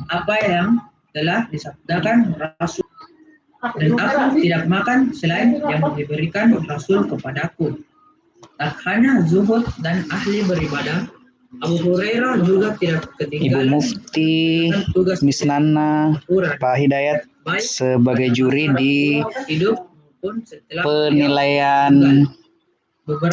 apa yang telah disabdakan Rasul, dan aku tidak makan selain yang diberikan Rasul kepadaku. Tak hanya zuhud dan ahli beribadah, Abu Hurairah juga tidak ketinggalan. Ibu Mufti Miss Nana Pak Hidayat sebagai juri di hidup maupun setelah penilaian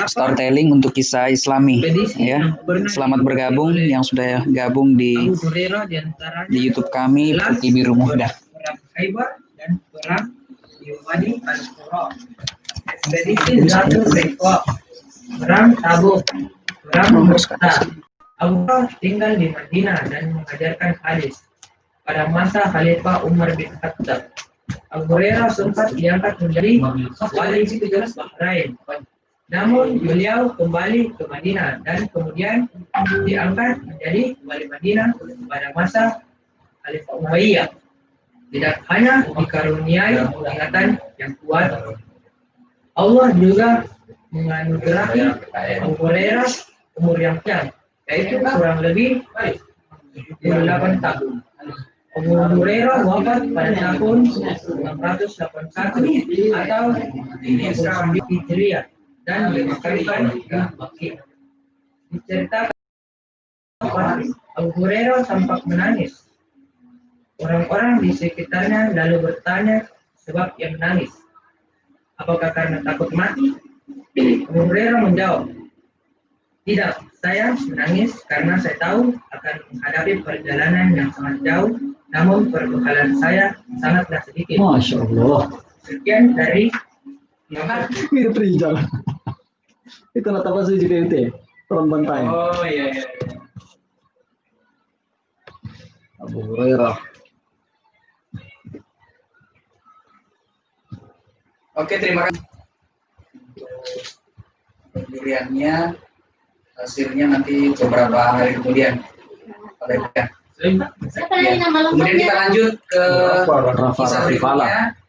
storytelling untuk kisah Islami ya. Selamat bergabung yang sudah gabung di YouTube kami Putih Biru Muhdah. Perang Khaybar dan perang Wadi Al-Qura, ekspedisi Zatul Riqaq, perang Tabuk, perang Mu'tah. Abu Bakar tinggal di Madinah dan mengajarkan hadis pada masa Khalifah Umar bin Khattab. Abu Hurairah sempat diangkat menjadi wali Bahrain. Namun beliau kembali ke Madinah dan kemudian diangkat menjadi wali Madinah pada masa Khalifah Umayyah. Tidak hanya dikaruniai ingatan yang kuat, Allah juga menganugerahi Abu Hurairah umur yang panjang, yaitu kurang lebih 78 tahun. Abu Hurairah wafat pada tahun 681 atau 9 Hijriah dan dimakamkan di Baqi'. Diceritakan Abu Hurairah tampak menangis. Orang-orang di sekitarnya lalu bertanya sebab ia menangis. Apakah karena takut mati? Abu Hurairah menjawab, tidak, saya menangis karena saya tahu akan menghadapi perjalanan yang sangat jauh, namun perbekalan saya sangatlah sedikit. Masya Allah. Sekian dari Itu perjalanan. Itu nata bahasa juga itu, perempuan lain. Oh iya. Abu Hurairah. Oke, terima kasih. Pendiriannya hasilnya nanti beberapa hari kemudian. Kemudian kita lanjut ke kisah berikutnya,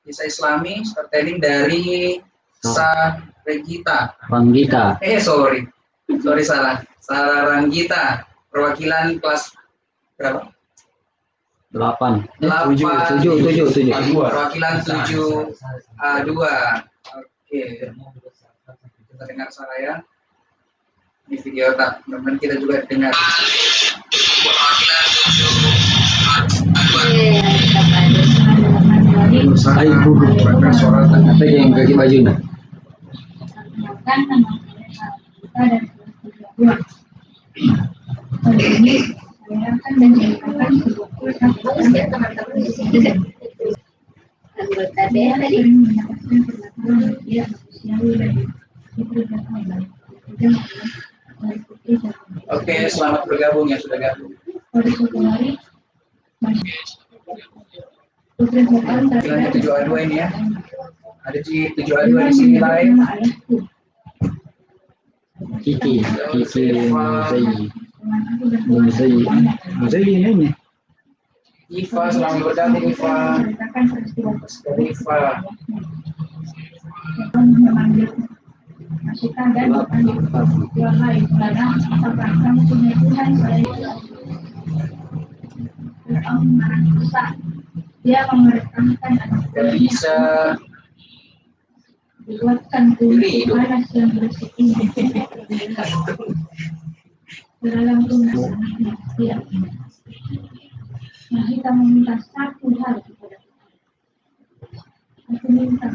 kisah Islami storytelling dari Ranggita. Salah Ranggita, perwakilan kelas berapa? 8. 7. 7. Perwakilan 7A2. Oke. Kita dengar suara ya. Di video tak, teman-teman kita juga dengar. Perwakilan 7A2. Suara apa yang kaki bajunya? Anggota tadi Oke, selamat bergabung yang sudah gabung. Bilangnya 7A2 ini ya. Ada di 7A2 di sini live. Kiki Muzayyi ini. Iva, selamat bergabung Iva. Dia memerintahkan Bisa dibuatkan bumbu panas yang bersih ini dalam rumah anaknya dia. Nah, kita meminta satu hal kepada kita. Aku minta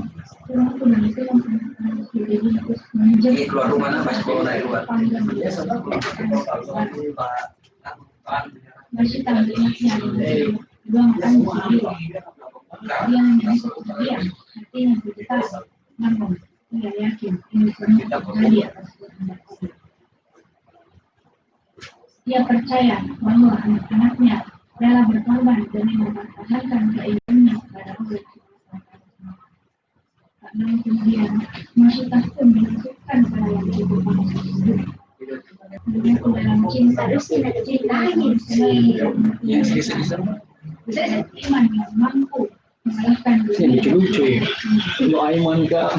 aku nanti yang harus dibungkus ini keluar rumah apa sekolah dari luar? masih tanggungannya luangkan diri. Dia hanya bisa kemudian artinya kita namun tidak yakin ini semua terjadi atas kehendak Allah. Dia percaya bahwa anak-anaknya rela berkorban demi mempertahankan keinginannya pada Allah. Karena kemudian masyarakat pun dimasukkan ke dalam kehidupan tersebut. Mengaku dalam cinta, Yang sedih-sedih iman yang mampu mengalahkan Ini lucu. Lu Aiman kak.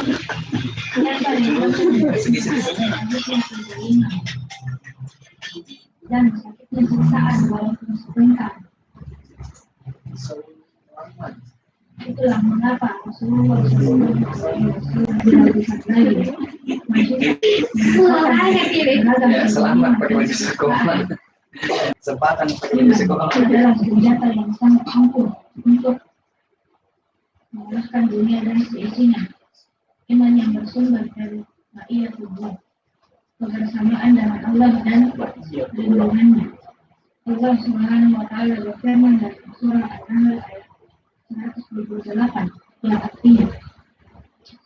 dan sakitnya siksaan walaupun sebentar Itulah mengapa Rasulullah SAW Ya, selamat pakai baju sekolah. Sempatan pakai baju sekolah. adalah senjata yang sangat ampuh untuk mengalahkan dunia dan seisinya. Iman yang bersumber dari ma'iyatullah, kebersamaan dengan Allah dan lindungannya. Allah Subhanahu wa Ta'ala berfirman dalam surah An-Nahl ayat 128 yang artinya,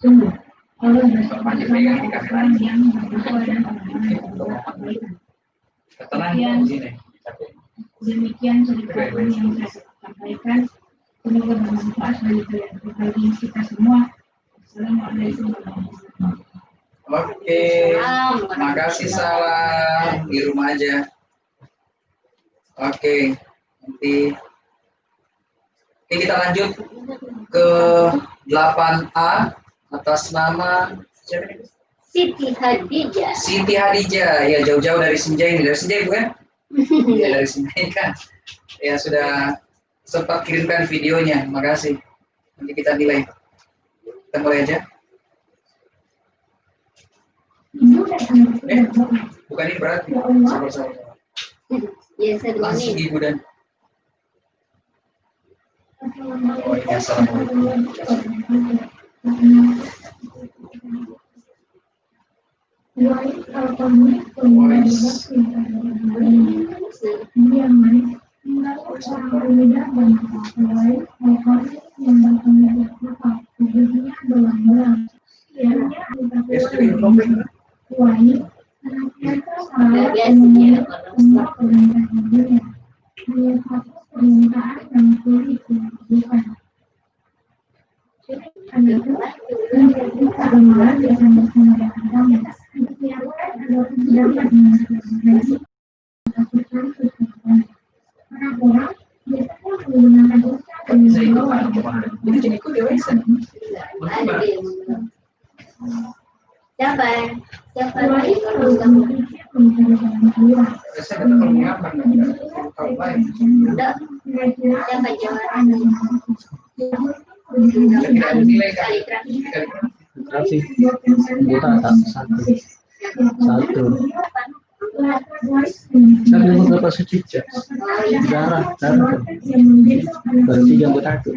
sungguh Allah bersama orang yang berdoa dan orang-orang yang berbuat kebaikan. Demikian cerita yang saya sampaikan. Semoga bermanfaat bagi kita semua. Assalamualaikum warahmatullahi wabarakatuh. Oke, makasih salam di rumah aja. Oke, nanti kita lanjut ke 8A atas nama siapa ini? Siti Hadijah. Siti Hadijah, ya jauh-jauh dari Sinjai ini, dari Sinjai bukan? Ya dari Sinjai kan. Ya sudah sempat kirimkan videonya, makasih. Nanti kita nilai. Kita mulai aja. Bukan ini berarti. Sabar. Ya, saya Langsung duluan. Ibu dan. Oh ini assalamualaikum. Siapa? Siapa lagi kalau kamu? Saya kata kalau mengapa tahu baik. Udah. Siapa juara? Tidak ada nilai kan? Kali terakhir. Kasih anggota satu. Saya belum berapa sejujur. Darah. Baru 3 anggota aku.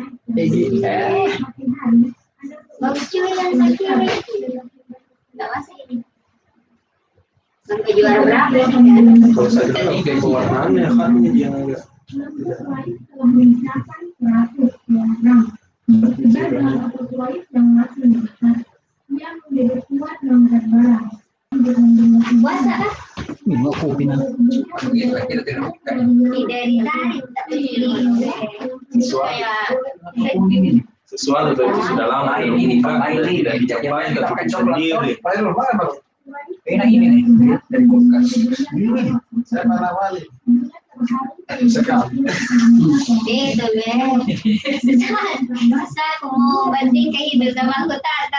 Bagus cuy yang sakit. Enggak masih ini. Sampai juara berapa ya? Kalau saya bilang kayak pewarnaannya kan dia enggak. Puasa kan? Minum kopi nanti. Kita tidak Dari tadi tapi kayak Sesuatu itu sudah lama ini Pak tidak dicapai nggak bikin sendiri. enak ini nih dari kulkas. Saya malah wali. Sekali. itu masa aku mau banding kayak hidup sama aku tak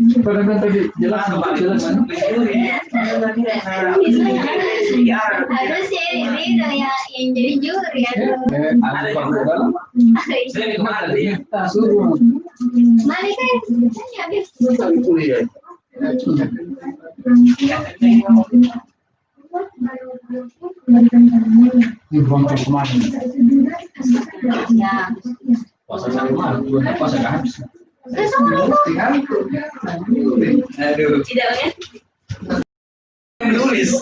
Padahal tadi jelas harusnya ini yang jadi juri ya. Saya kemana dia? Mana kan habis Ini buang kemarin. ya. Puasa sama puasa habis. Aduh. Tidak kan? Menulis.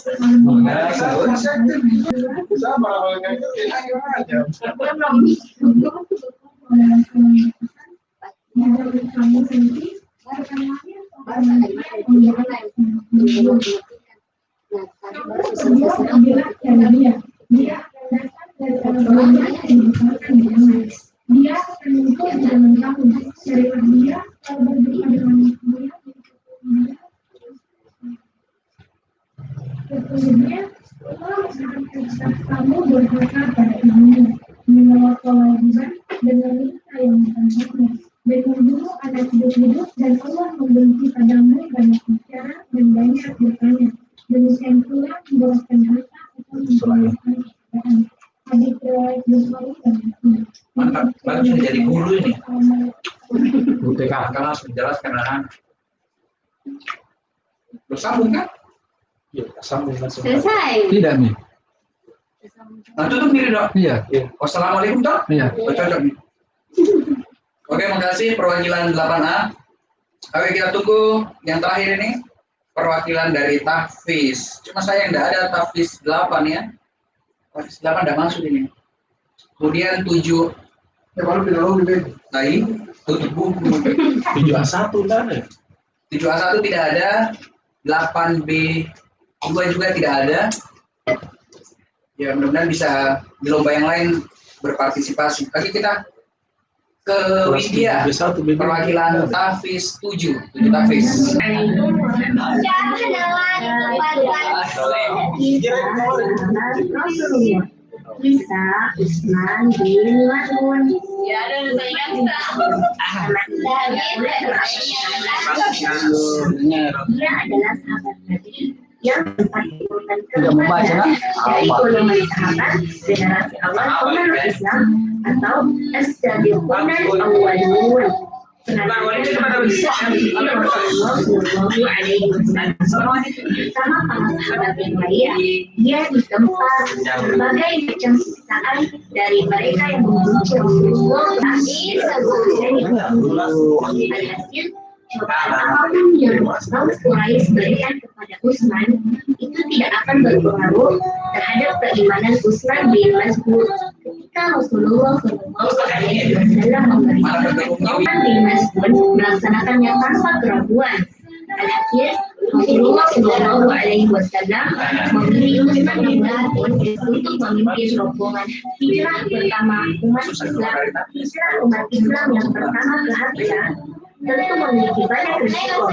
Dia akan mengikut dengan kamu dari dia kalau berdoa dengan dia. Sesungguhnya Allah akan kamu berkata pada ibumu menolak kewajiban dengan nikah yang bukan dan membunuh anak hidup dan Allah membenci padamu banyak bicara dan banyak bertanya. Demikian pula membolehkan harta atau membolehkan pekerjaan. Hadis Mantap, bagus sudah jadi guru ini. BPK kan harus menjelaskan anak. Bersambung kan? Iya, sambung langsung. Selesai. Tidak nih. Nah, tutup diri dong. Iya. Wassalamualaikum toh. Iya. Oh, cocok nih. Oke, makasih perwakilan 8A. Oke, kita tunggu yang terakhir ini perwakilan dari Tahfiz. Cuma saya yang tidak ada Tahfiz 8 ya. Tahfiz 8 tidak masuk ini. Kemudian 7. Ya baru tidak lagi deh. Tadi tutup buku. 7A1 enggak ada. 7A1 tidak ada. 8B2 juga tidak ada. Ya mudah-mudahan bisa di lomba yang lain berpartisipasi. Lagi kita ke Widya, perwakilan Tahfiz 7 Tahfiz. Bisa Usman bin Mas'ud. Ya, ada saingan Dia adalah sahabat Nabi yang tempat urutan Tidak membaca, nak? dari golongan sahabat generasi awal penganut Islam atau as-sabiqun al-awwalun. Sama para sahabat yang lain, dia ditempa berbagai macam siksaan dari mereka yang membenci Rasulullah. Alhasil, cobaan apapun yang Quraisy berikan kepada Utsman itu tidak akan berpengaruh terhadap keimanan Utsman bin Mas'ud. Ketika Rasulullah SAW memerintahkan Utsman bin Mas'ud melaksanakannya tanpa keraguan, alhasil Rasulullah SAW memilih Utsman bin Mas'ud untuk memimpin rombongan hijrah pertama umat Islam yang pertama ke Habsyah. Tentu memiliki banyak risiko,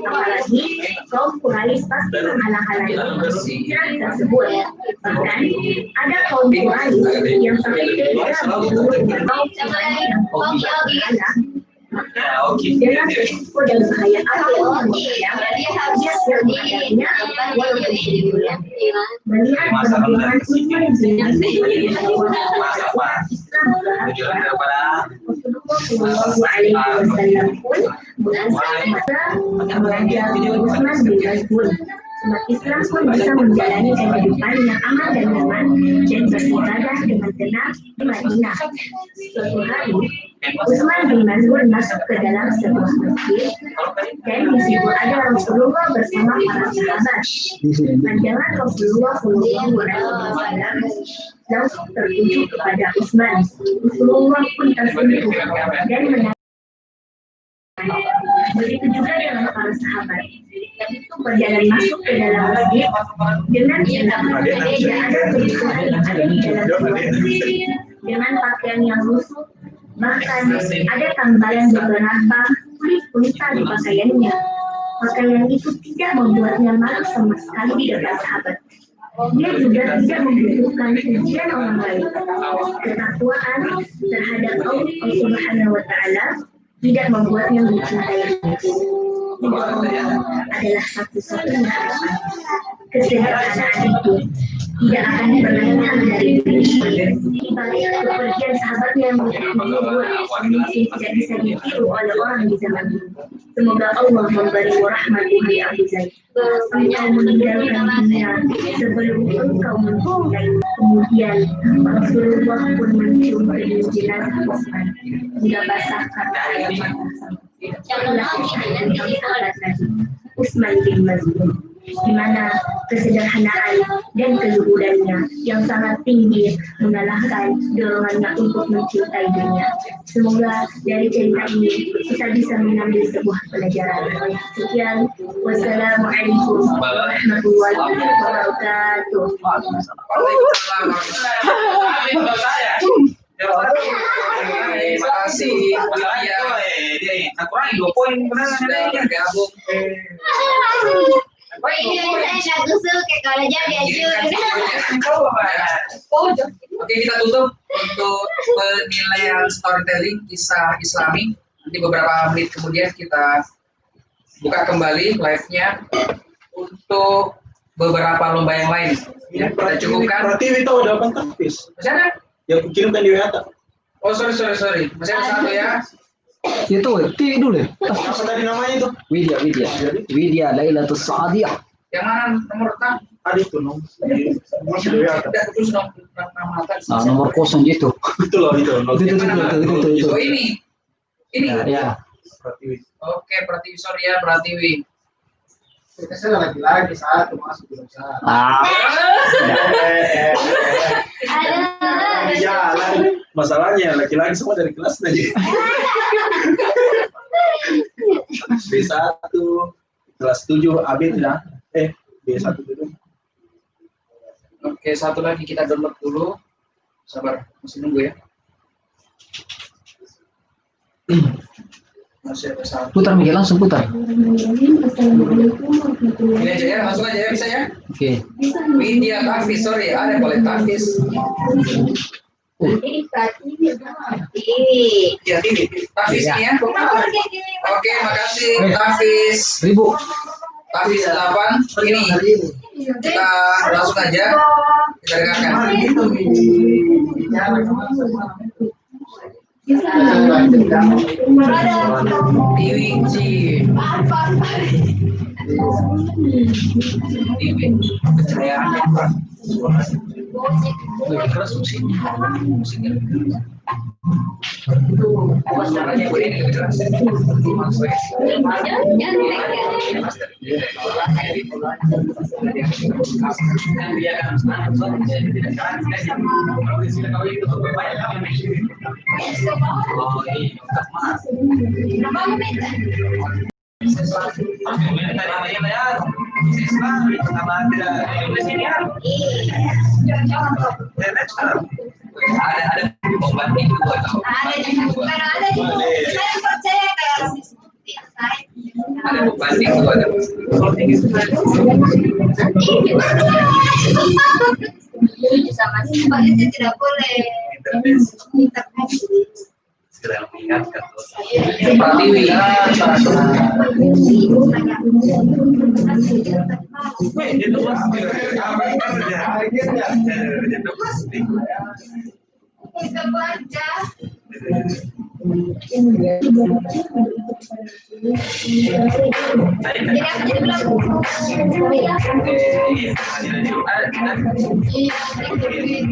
apalagi kaum Quraisy pasti menghalang-halangi hijrah tersebut. Bahkan ada kaum Quraisy yang sampai tega membunuh mau dengan risiko dan bahaya apapun yang dia seadanya walaupun sendirian. Melihat perjuangan Utsman bin Mas'ud Islam ke Habsyah, Sallallahu Alaihi Wasallam pun mengajar Utsman bin Mas'ud. Umat Islam pun bisa menjalani kehidupan yang aman dan nyaman dan beribadah dengan tenang di Madinah. Suatu hari, Utsman bin Mas'ud masuk ke dalam sebuah masjid dan di situ ada Rasulullah bersama para sahabat. Pandangan Rasulullah Sallallahu Alaihi Wasallam langsung tertuju kepada Utsman. Rasulullah pun tersenyum dan menangis. Begitu juga dengan para sahabat yang itu berjalan masuk ke dalam masjid dengan tidak ada kebutuhan yang ada di dalam masjid dengan pakaian yang lusuh, bahkan ada tambalan beberapa kulit-kulita di pakaiannya. Pakaian itu tidak membuatnya malu sama sekali di depan sahabat. Dia juga tidak membutuhkan pujian orang lain. Ketakwaan terhadap Allah Subhanahu wa Ta'ala tidak membuatnya mencintai adalah satu-satunya harapan. Kesederhanaan itu tidak akan pernah hilang dari diri. Di balik kepergian sahabatnya yang mengubur kondisi tidak bisa ditiru oleh orang di zaman ini. Semoga Allah memberi rahmat kepada Abu Zaid. Engkau meninggalkan dunia sebelum engkau meninggal. Kemudian Rasulullah pun mencium kedua jenazah Utsman hingga basah karena air mata. Itulah kisah yang sangat tadi Utsman bin Mas'ud, di mana kesederhanaan dan keluhurannya yang sangat tinggi mengalahkan dorongannya untuk mencintai dunia. Semoga dari cerita ini kita bisa mengambil sebuah pelajaran. Sekian, wassalamualaikum warahmatullahi wabarakatuh. Terima kasih. Kurang 2 poin Sudah bergabung. Ini saya nak usul ke kalau jadi Oke, kita tutup untuk penilaian storytelling kisah Islami. Nanti beberapa menit kemudian kita buka kembali live-nya untuk beberapa lomba yang lain. Ya, kita cukupkan. Berarti kita udah Tahfiz. Sana Ya aku kirimkan di WA. Oh sorry. Masih ada satu ya. Itu T dulu. Apa tadi namanya itu? Widya Lailatul Saadiyah. Yang mana nomor tak? Ada itu nom. Masih di WA. Tidak terus nama tak. Nah, nomor kosong gitu. Itu loh itu. Oh ini. Ya. Oke, Pratiwi, sorry ya, Pratiwi. Saya lagi-lagi satu masuk belum sah. Ada. Masalahnya laki-laki semua dari kelas aja. B1 kelas 7 AB tidak. B1 dulu. Oke, satu lagi kita download dulu. Sabar, masih nunggu ya. Masih ada satu. Putar Miguel, langsung putar. Ini aja ya, langsung aja ya, bisa ya. Oke. Widya Tafis, sorry, ada boleh Tafis. Ini Pratiwi. Ya, ini Tafis ini ya. Oke, makasih Tafis. 1000. Tafis 8 ini. Kita langsung aja kita dengarkan. Tiwiji. Tiwi. Kecayaannya Pak. Lebih keras musiknya. Itu suaranya begini lebih keras. Ada pembanding juga atau Saya percaya kayak seperti saya. ada pembanding juga ada. Sama Pak itu tidak boleh internet. Segera mengingatkan. Pratiwi. Kita baca. Jadi aku jadi bilang.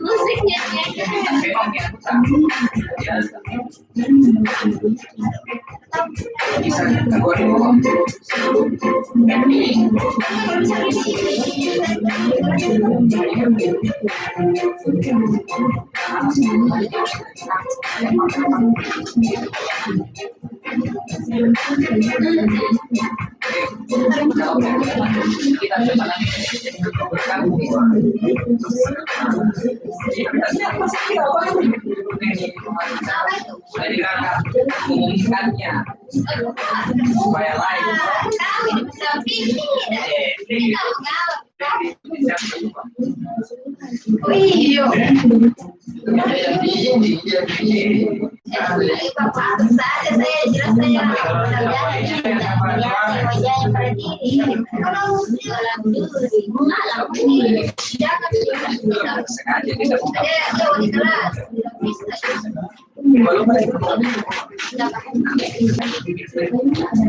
Musiknya Jadi kakak mengumumkannya supaya lain.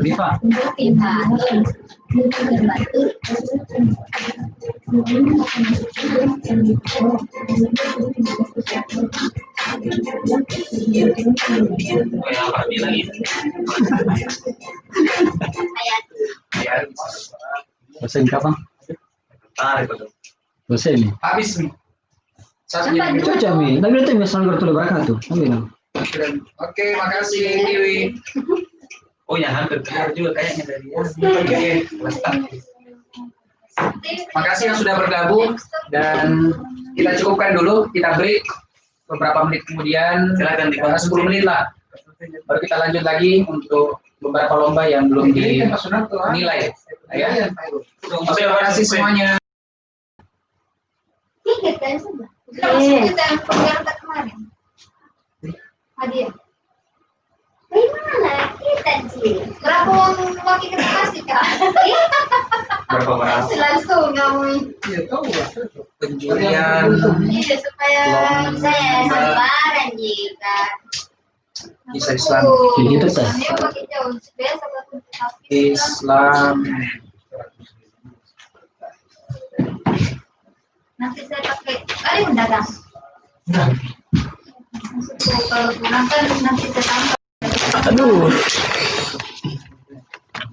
Rifa. Bahasa ini kapan? Bahasa ini. Habis nih. Cuaca mi, tapi nanti misalnya bertulis berkah tuh, ambil. Oke, makasih Tiwi. Oh ya, hampir keluar juga kayaknya dari Oke, makasih yang sudah bergabung dan kita cukupkan dulu, kita break beberapa menit kemudian, silakan 10 menit lah. Baru kita lanjut lagi untuk beberapa lomba yang belum dinilai. Ya. Oke, terima kasih semuanya. Kita masuk ke dalam program kemarin. Hadiah. Berapa uang kita kasih kak? Berapa? Langsung kamu. Iya, tahu lah. Penjulian Iya supaya saya sabaran jika. kisah Islam. Gitu, Teh. Kami pakai jauh biasa aku Islam. nanti saya pakai kali mendadak. Kalau pulang kan nanti saya tambah. Aduh.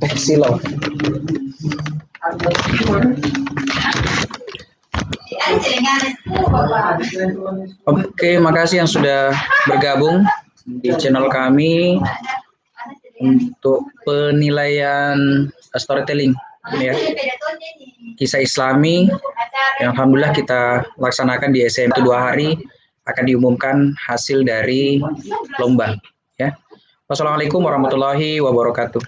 Teh silau. Oke, makasih yang sudah bergabung di channel kami untuk penilaian storytelling ya. Kisah Islami yang alhamdulillah kita laksanakan di SM itu 2 hari, akan diumumkan hasil dari lomba ya. Wassalamualaikum warahmatullahi wabarakatuh.